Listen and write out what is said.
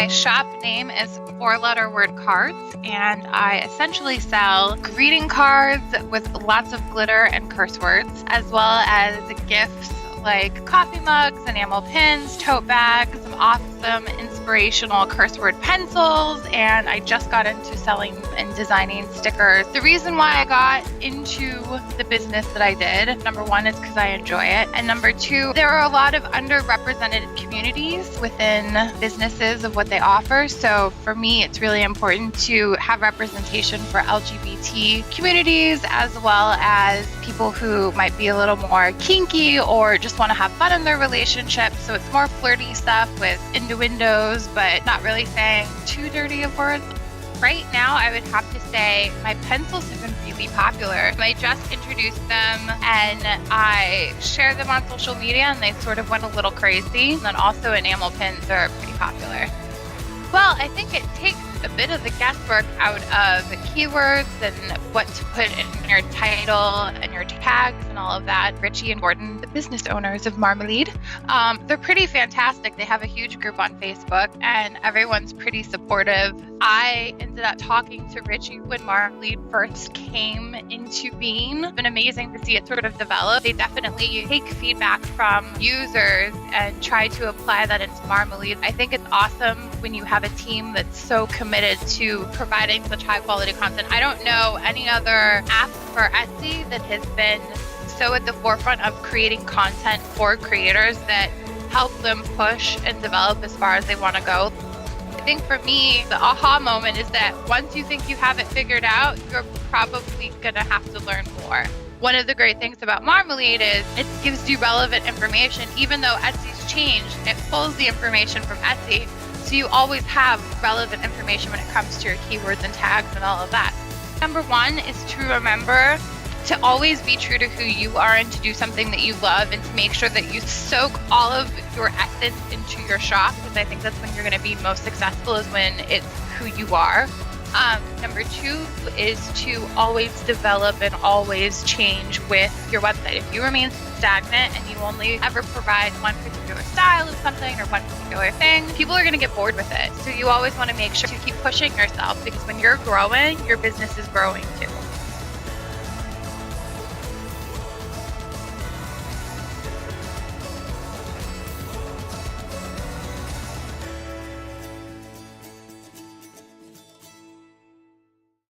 My shop name is FourLetterWordCards, and I essentially sell greeting cards with lots of glitter and curse words, as well as gifts like coffee mugs, enamel pins, tote bags, some awesome inspirational curse word pencils, and I just got into selling and designing stickers. The reason why I got into the business that I did, number one, is because I enjoy it, and number two, there are a lot of underrepresented communities within businesses of what they offer. So for me, it's really important to have representation for LGBT communities, as well as people who might be a little more kinky or just want to have fun in their relationship. So it's more flirty stuff with innuendos, but not really saying too dirty of words. Right now, I would have to say my pencils have been really popular. I just introduced them and I share them on social media, and they sort of went a little crazy. And then also enamel pins are pretty popular. Well, I think it takes a bit of the guesswork out of the keywords and what to put in your title and your tags and all of that. Richie and Gordon, the business owners of Marmalead, they're pretty fantastic. They have a huge group on Facebook and everyone's pretty supportive. I ended up talking to Richie when Marmalead first came into being. It's been amazing to see it sort of develop. They definitely take feedback from users and try to apply that into Marmalead. I think it's awesome when you have a team that's so committed to providing such high quality content. I don't know any other app for Etsy that has been so at the forefront of creating content for creators that help them push and develop as far as they want to go. I think for me, the aha moment is that once you think you have it figured out, you're probably going to have to learn more. One of the great things about Marmalead is it gives you relevant information. Even though Etsy's changed, it pulls the information from Etsy, so you always have relevant information when it comes to your keywords and tags and all of that. Number one is to remember to always be true to who you are and to do something that you love, and to make sure that you soak all of your essence into your shop, because I think that's when you're going to be most successful, is when it's who you are. Number two is to always develop and always change with your website. If you remain stagnant and you only ever provide one particular style of something or one particular thing, people are going to get bored with it. So you always want to make sure to keep pushing yourself, because when you're growing, your business is growing too.